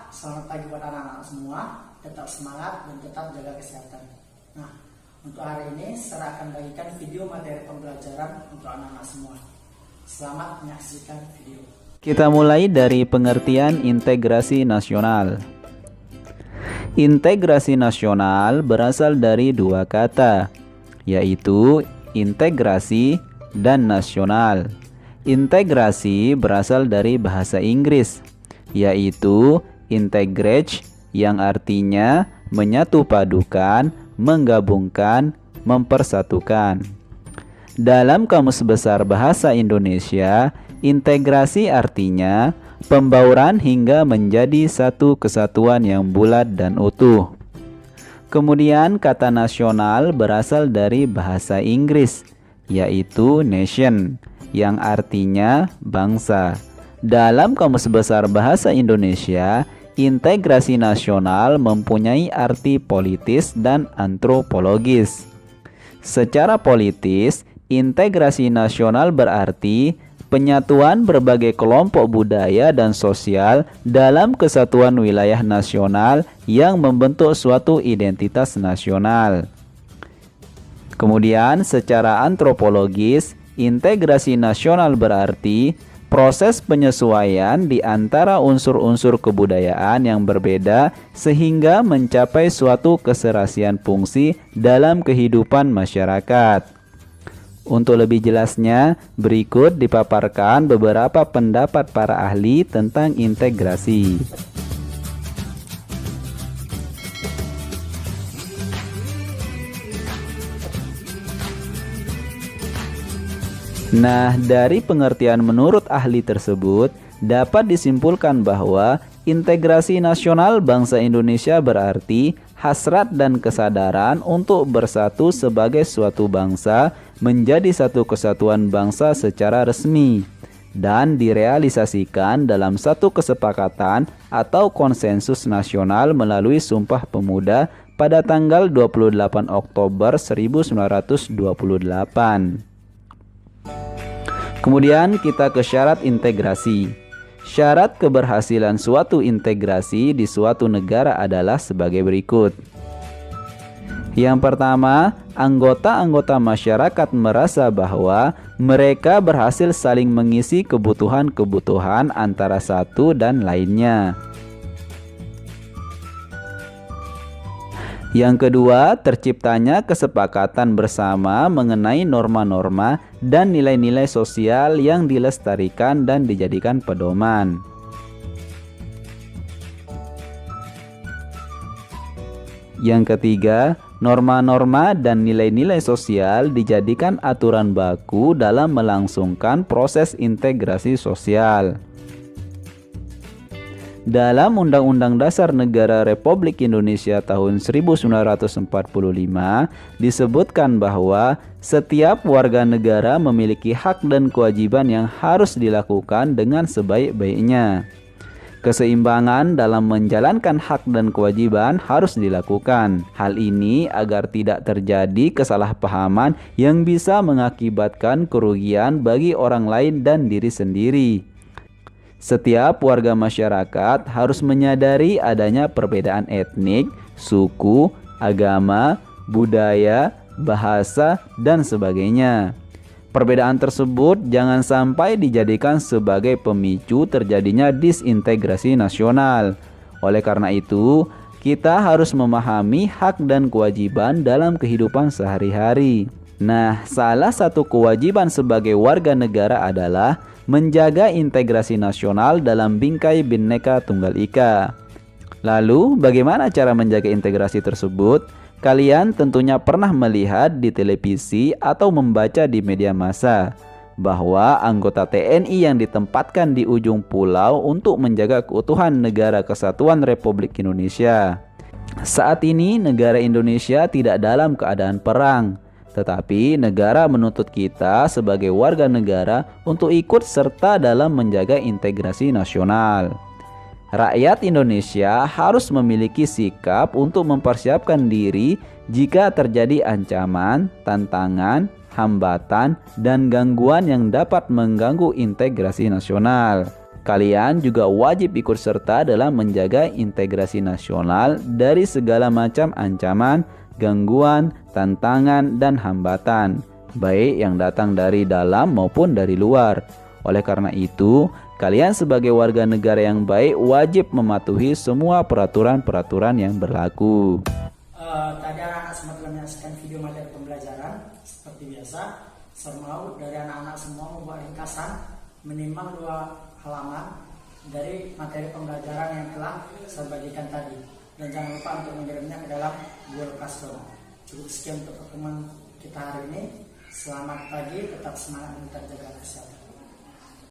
selamat pagi buat anak-anak semua. Tetap semangat dan tetap jaga kesehatan. Nah, untuk hari ini saya akan bagikan video materi pembelajaran untuk anak-anak semua. Selamat menyaksikan video. Kita mulai dari pengertian integrasi nasional. Integrasi nasional berasal dari dua kata, yaitu integrasi dan nasional. Integrasi berasal dari bahasa Inggris, yaitu integrate, yang artinya menyatu padukan, menggabungkan, mempersatukan. Dalam Kamus Besar Bahasa Indonesia, integrasi artinya pembauran hingga menjadi satu kesatuan yang bulat dan utuh. Kemudian kata nasional berasal dari bahasa Inggris, yaitu nation, yang artinya bangsa. Dalam Kamus Besar Bahasa Indonesia, integrasi nasional mempunyai arti politis dan antropologis. Secara politis, integrasi nasional berarti penyatuan berbagai kelompok budaya dan sosial dalam kesatuan wilayah nasional yang membentuk suatu identitas nasional. Kemudian, secara antropologis, integrasi nasional berarti proses penyesuaian di antara unsur-unsur kebudayaan yang berbeda sehingga mencapai suatu keserasian fungsi dalam kehidupan masyarakat. Untuk lebih jelasnya, berikut dipaparkan beberapa pendapat para ahli tentang integrasi. Nah, dari pengertian menurut ahli tersebut, dapat disimpulkan bahwa integrasi nasional bangsa Indonesia berarti hasrat dan kesadaran untuk bersatu sebagai suatu bangsa menjadi satu kesatuan bangsa secara resmi dan direalisasikan dalam satu kesepakatan atau konsensus nasional melalui Sumpah Pemuda pada tanggal 28 Oktober 1928. Kemudian kita ke syarat integrasi. Syarat keberhasilan suatu integrasi di suatu negara adalah sebagai berikut. Yang pertama, anggota-anggota masyarakat merasa bahwa mereka berhasil saling mengisi kebutuhan-kebutuhan antara satu dan lainnya. Yang kedua, terciptanya kesepakatan bersama mengenai norma-norma dan nilai-nilai sosial yang dilestarikan dan dijadikan pedoman. Yang ketiga, norma-norma dan nilai-nilai sosial dijadikan aturan baku dalam melangsungkan proses integrasi sosial. Dalam Undang-Undang Dasar Negara Republik Indonesia tahun 1945 disebutkan bahwa setiap warga negara memiliki hak dan kewajiban yang harus dilakukan dengan sebaik-baiknya. Keseimbangan dalam menjalankan hak dan kewajiban harus dilakukan. Hal ini agar tidak terjadi kesalahpahaman yang bisa mengakibatkan kerugian bagi orang lain dan diri sendiri. Setiap warga masyarakat harus menyadari adanya perbedaan etnik, suku, agama, budaya, bahasa, dan sebagainya. Perbedaan tersebut jangan sampai dijadikan sebagai pemicu terjadinya disintegrasi nasional. Oleh karena itu, kita harus memahami hak dan kewajiban dalam kehidupan sehari-hari. Nah, salah satu kewajiban sebagai warga negara adalah menjaga integrasi nasional dalam bingkai Bhinneka Tunggal Ika. Lalu, bagaimana cara menjaga integrasi tersebut? Kalian tentunya pernah melihat di televisi atau membaca di media massa bahwa anggota TNI yang ditempatkan di ujung pulau untuk menjaga keutuhan Negara Kesatuan Republik Indonesia. Saat ini negara Indonesia tidak dalam keadaan perang, tetapi negara menuntut kita sebagai warga negara untuk ikut serta dalam menjaga integrasi nasional. Rakyat Indonesia harus memiliki sikap untuk mempersiapkan diri jika terjadi ancaman, tantangan, hambatan, dan gangguan yang dapat mengganggu integrasi nasional. Kalian juga wajib ikut serta dalam menjaga integrasi nasional dari segala macam ancaman, gangguan, tantangan, dan hambatan, baik yang datang dari dalam maupun dari luar. Oleh karena itu, kalian sebagai warga negara yang baik wajib mematuhi semua peraturan-peraturan yang berlaku. Tadi anak-anak semua telah menyaksikan video materi pembelajaran. Seperti biasa, saya mau dari anak-anak semua membuat ringkasan minimal 2 halaman dari materi pembelajaran yang telah saya bagikan tadi. Dan jangan lupa untuk mengirimnya ke dalam Google Classroom. Cukup sekian untuk pertemuan kita hari ini. Selamat pagi, tetap semangat dan tetap jaga kesehatan.